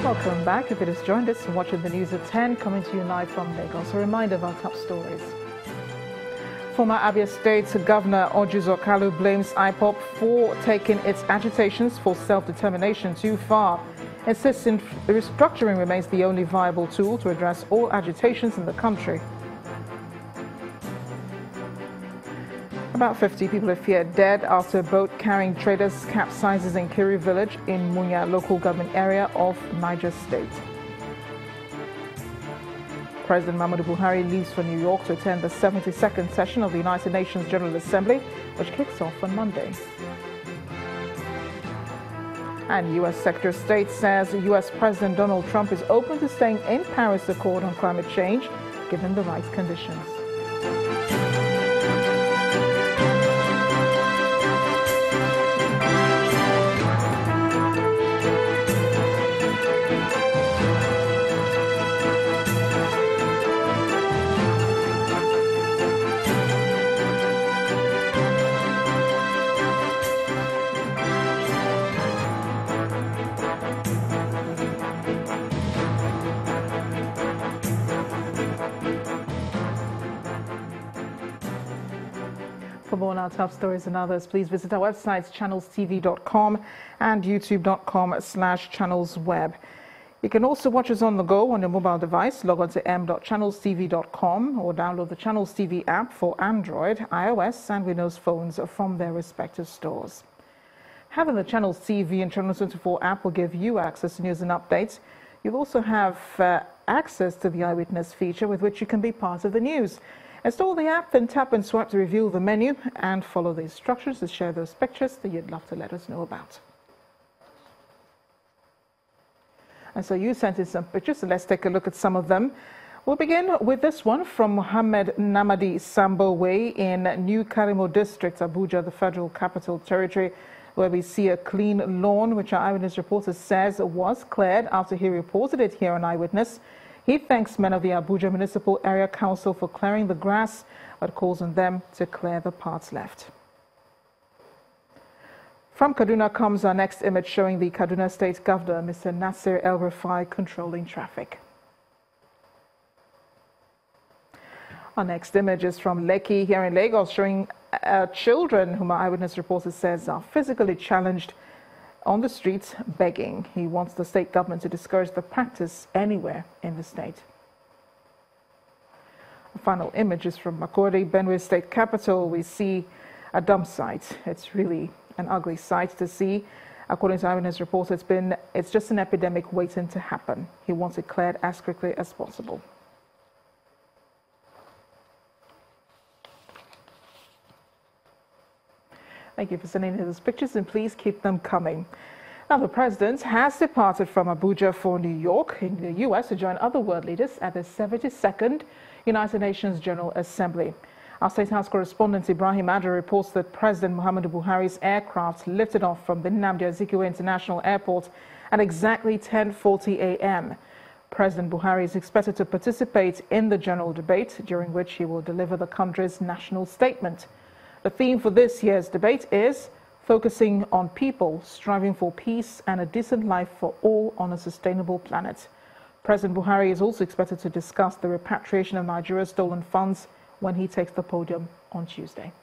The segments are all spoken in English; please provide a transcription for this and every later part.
Welcome back. If it has joined us, watching the news at 10, coming to you live from Lagos. A reminder of our top stories. Former Abia State Governor Ojuzo Kalu blames IPOB for taking its agitations for self-determination too far. Insisting restructuring remains the only viable tool to address all agitations in the country. About 50 people are feared dead after a boat carrying traders capsizes in Kiri village in Munya local government area of Niger State. President Muhammadu Buhari leaves for New York to attend the 72nd session of the United Nations General Assembly, which kicks off on Monday. And U.S. Secretary of State says U.S. President Donald Trump is open to staying in Paris Accord on climate change, given the right conditions. For more on our top stories and others, please visit our websites channelstv.com and youtube.com/channelsweb. You can also watch us on the go on your mobile device. Log on to m.channelstv.com or download the Channels TV app for Android, iOS and Windows phones from their respective stores. Having the Channels TV and Channel 24 app will give you access to news and updates. You'll also have access to the Eyewitness feature with which you can be part of the news. Install the app, then tap and swipe to reveal the menu and follow the instructions to share those pictures that you'd love to let us know about. And so you sent in some pictures, so let's take a look at some of them. We'll begin with this one from Mohammed Namadi Sambo Way in New Karimo District, Abuja, the Federal Capital Territory, where we see a clean lawn, which our Eyewitness reporter says was cleared after he reported it here on Eyewitness. He thanks men of the Abuja Municipal Area Council for clearing the grass, but calls on them to clear the parts left. From Kaduna comes our next image showing the Kaduna State Governor, Mr. Nasir El-Rufai, controlling traffic. Our next image is from Lekki here in Lagos, showing children whom our Eyewitness reporter says are physically challenged on the streets begging. He wants the state government to discourage the practice anywhere in the state. The final image is from Makurdi, Benue State capital. We see a dump site. It's really an ugly sight to see. According to Eyewitness reports, it's just an epidemic waiting to happen. He wants it cleared as quickly as possible. Thank you for sending in those pictures, and please keep them coming. Now, the president has departed from Abuja for New York in the U.S. to join other world leaders at the 72nd United Nations General Assembly. Our State House correspondent Ibrahim Adra reports that President Muhammadu Buhari's aircraft lifted off from the Nnamdi Azikiwe International Airport at exactly 10:40 a.m. President Buhari is expected to participate in the general debate, during which he will deliver the country's national statement. The theme for this year's debate is focusing on people striving for peace and a decent life for all on a sustainable planet. President Buhari is also expected to discuss the repatriation of Nigeria's stolen funds when he takes the podium on Tuesday.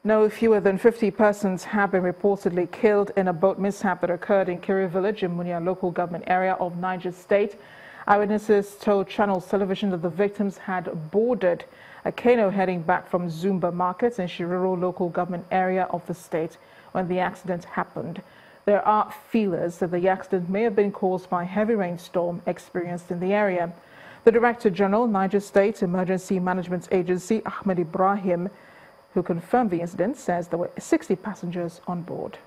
No fewer than 50 persons have been reportedly killed in a boat mishap that occurred in Kiri village in Munya local government area of Niger State. Eyewitnesses told Channels Television that the victims had boarded a canoe heading back from Zumba Market in Shiroro local government area of the state when the accident happened. There are feelers that the accident may have been caused by a heavy rainstorm experienced in the area. The Director General, Niger State Emergency Management Agency, Ahmed Ibrahim, who confirmed the incident, says there were 60 passengers on board.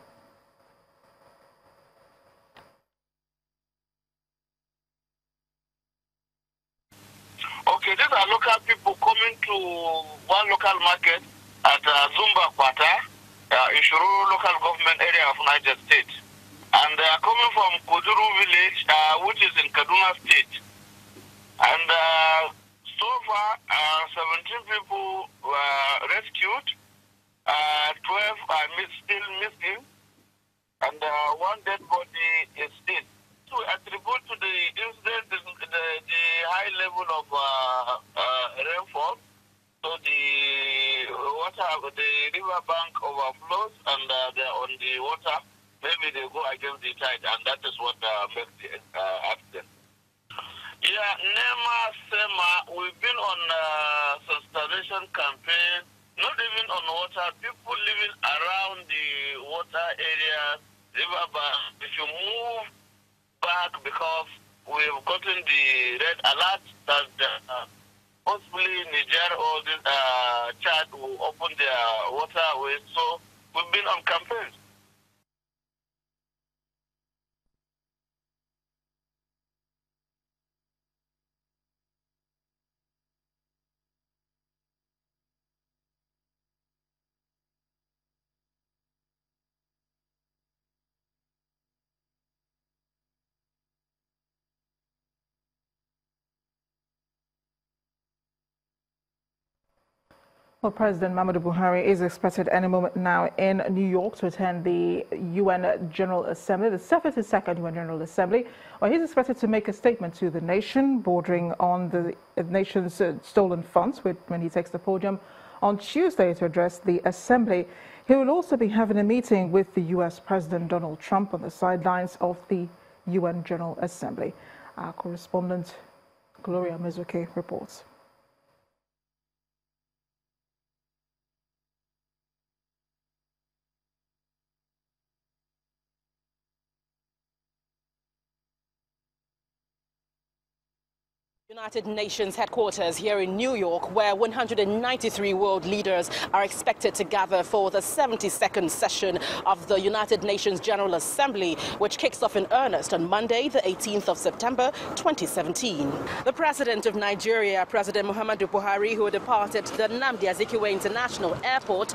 Okay, these are local people coming to one local market at Zumba Kwata, in Shiroro local government area of Niger State. And they are coming from Kuduru village, which is in Kaduna State. And so far, 17 people were rescued 12 are still missing, and one dead body is still. To attribute to the incident the high level of rainfall, so the water, the river bank overflows, and they're on the water. Maybe they go against the tide, and that is what makes the accident. Yeah, NEMA, SEMA, we've been on sensitization campaign, not even on water. People living around the water areas, river bank, if you move back, because we've gotten the red alert that possibly Niger or Chad will open their waterways, so we've been on campaigns. Well, President Muhammadu Buhari is expected any moment now in New York to attend the UN General Assembly, the 72nd UN General Assembly, where he's expected to make a statement to the nation bordering on the nation's stolen funds when he takes the podium on Tuesday to address the Assembly. He will also be having a meeting with the U.S. President Donald Trump on the sidelines of the UN General Assembly. Our correspondent Gloria Mezuke reports. United Nations headquarters here in New York, where 193 world leaders are expected to gather for the 72nd session of the United Nations General Assembly, which kicks off in earnest on Monday, the 18th of September, 2017. The president of Nigeria, President Muhammadu Buhari, who departed the Nnamdi Azikiwe International Airport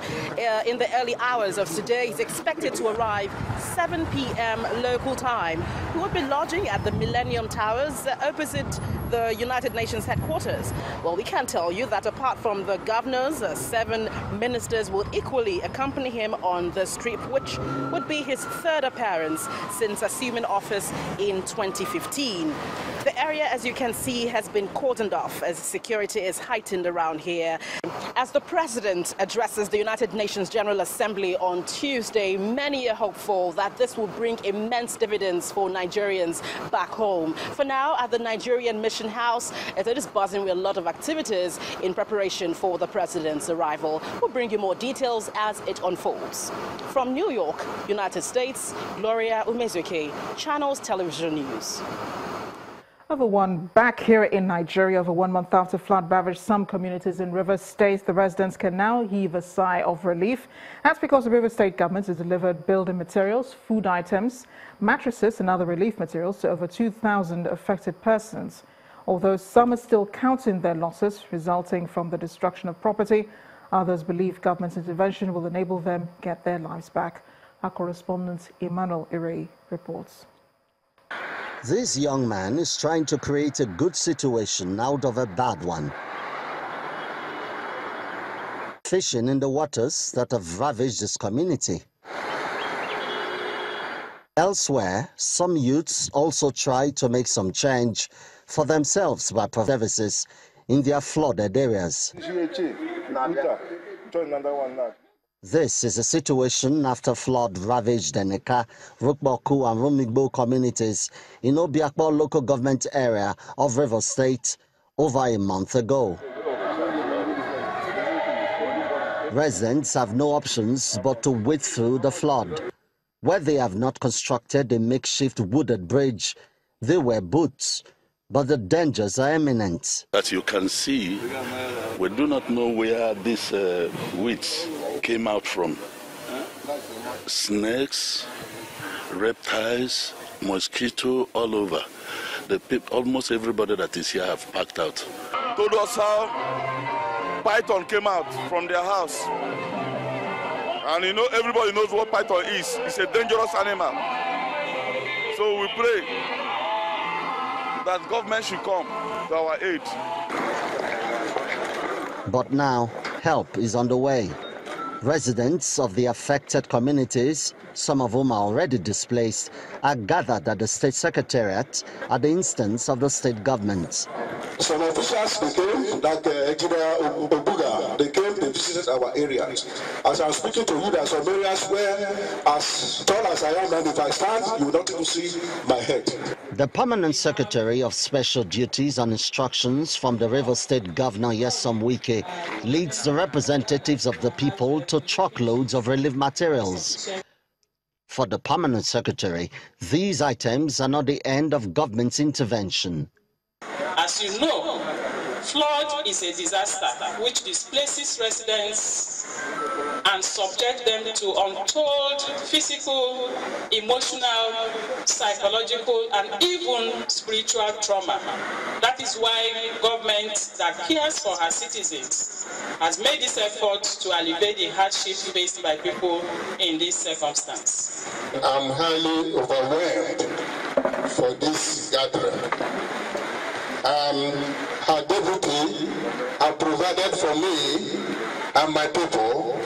in the early hours of today, is expected to arrive 7 p.m. local time. He will be lodging at the Millennium Towers opposite the United Nations headquarters. Well, we can tell you that apart from the governors, 7 ministers will equally accompany him on this trip, which would be his third appearance since assuming office in 2015. The area, as you can see, has been cordoned off as security is heightened around here. As the president addresses the United Nations General Assembly on Tuesday, many are hopeful that this will bring immense dividends for Nigerians back home. For now, at the Nigerian Mission House, it is buzzing with a lot of activities in preparation for the president's arrival. We'll bring you more details as it unfolds. From New York, United States, Gloria Umezuke, Channels Television News. Back here in Nigeria, over 1 month after flood ravaged some communities in Rivers State, the residents can now heave a sigh of relief. That's because the Rivers State government has delivered building materials, food items, mattresses and other relief materials to over 2,000 affected persons. Although some are still counting their losses resulting from the destruction of property, others believe government intervention will enable them get their lives back. Our correspondent Emmanuel Irei reports. This young man is trying to create a good situation out of a bad one. Fishing in the waters that have ravaged this community. Elsewhere, some youths also try to make some change for themselves by services in their flooded areas. This is a situation after flood-ravaged Eneka, Rukboku and Rumigbo communities in Obiakpo local government area of Rivers State over a month ago. Residents have no options but to wade through the flood. Where they have not constructed a makeshift wooded bridge, they wear boots, but the dangers are imminent. As you can see, we do not know where these weeds came out from. Snakes, reptiles, mosquito, all over. Almost everybody that is here have packed out. Told us how python came out from their house. And you know, everybody knows what python is. It's a dangerous animal. So we pray that government should come to our aid. But now, help is on the way. Residents of the affected communities, some of whom are already displaced, are gathered at the state secretariat at the instance of the state government. Some officials, they came, like Engineer Abuja, they came, they visited our areas. As I'm speaking to you, there are some areas where, as tall as I am, and if I stand, you will not even see my head. The Permanent Secretary of Special Duties and Instructions from the Rivers State Governor, Nyesom Wike, leads the representatives of the people to truckloads of relief materials. For the Permanent Secretary, these items are not the end of government's intervention. As you know, flood is a disaster which displaces residents and subjects them to untold physical, emotional, psychological, and even spiritual trauma. That is why government that cares for her citizens has made this effort to alleviate the hardship faced by people in this circumstance. I'm highly overwhelmed for this gathering. Her deputy have provided for me and my people.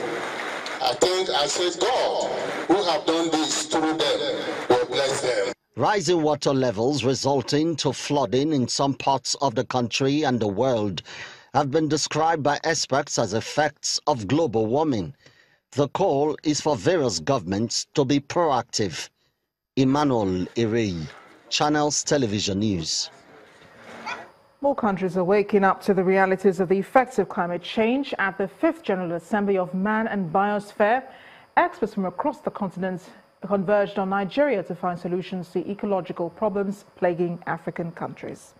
I think I said God, who have done this through them, will bless them. Rising water levels resulting to flooding in some parts of the country and the world have been described by experts as effects of global warming. The call is for various governments to be proactive. Emmanuel Irei, Channels Television News. More countries are waking up to the realities of the effects of climate change at the 5th General Assembly of Man and Biosphere. Experts from across the continent converged on Nigeria to find solutions to ecological problems plaguing African countries.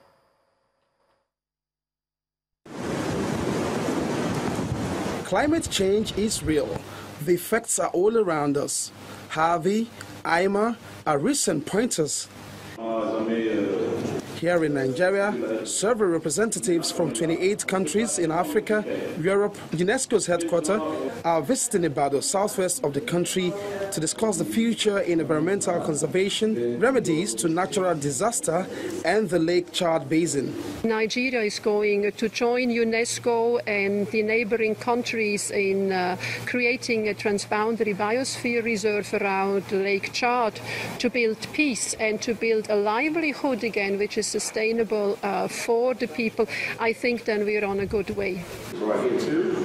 Climate change is real. The effects are all around us. Harvey, Irma are recent pointers. Here in Nigeria, several representatives from 28 countries in Africa, Europe, UNESCO's headquarters, are visiting Ibadan, southwest of the country, to discuss the future in environmental conservation, remedies to natural disaster, and the Lake Chad Basin. Nigeria is going to join UNESCO and the neighboring countries in creating a transboundary biosphere reserve around Lake Chad to build peace and to build a livelihood again, which is sustainable for the people. I think then we're on a good way.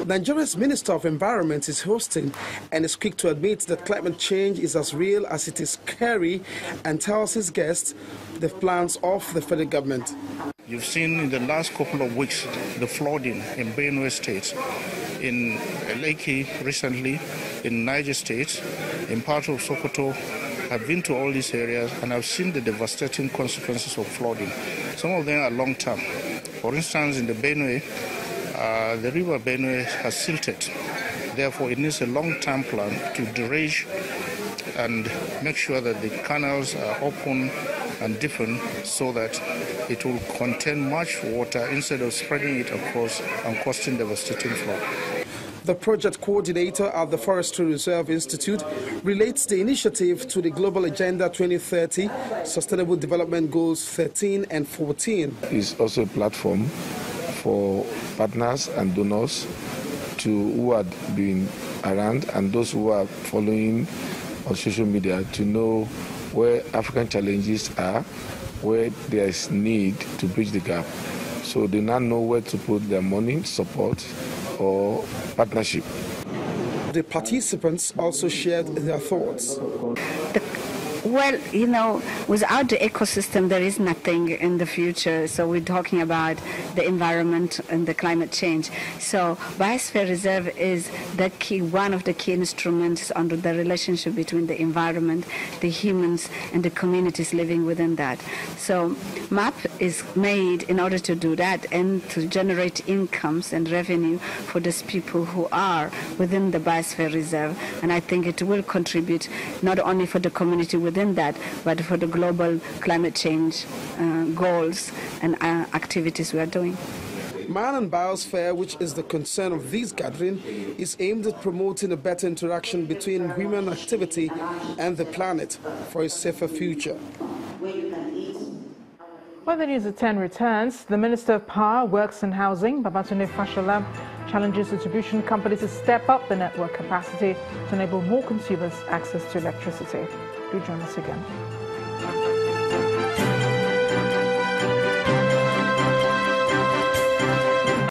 Nigeria's Minister of Environment is hosting and is quick to admit that climate change is as real as it is scary and tells his guests the plans of the federal government. You've seen in the last couple of weeks the flooding in Benue State, in Lekki recently, in Niger State, in part of Sokoto. I've been to all these areas and I've seen the devastating consequences of flooding. Some of them are long-term. For instance, in the Benue, the river Benue has silted. Therefore, it needs a long-term plan to dredge and make sure that the canals are open and deepened so that it will contain much water instead of spreading it across and causing devastating flood. The project coordinator at the Forestry Reserve Institute relates the initiative to the Global Agenda 2030, Sustainable Development Goals 13 and 14. It's also a platform for partners and donors who are doing around and those who are following on social media to know where African challenges are, where there is need to bridge the gap. So they now know where to put their money, support, or partnership. The participants also shared their thoughts. Well, you know, without the ecosystem, there is nothing in the future. So we're talking about the environment and the climate change. So Biosphere Reserve is the key, one of the key instruments under the relationship between the environment, the humans, and the communities living within that. So MAP is made in order to do that and to generate incomes and revenue for those people who are within the Biosphere Reserve. And I think it will contribute not only for the community within that, but for the global climate change goals and activities we are doing. Man and Biosphere, which is the concern of this gathering, is aimed at promoting a better interaction between human activity and the planet for a safer future. When the news at 10 returns, the Minister of Power, Works and Housing, Babatunde Fashola, challenges distribution companies to step up the network capacity to enable more consumers access to electricity. Do join us again.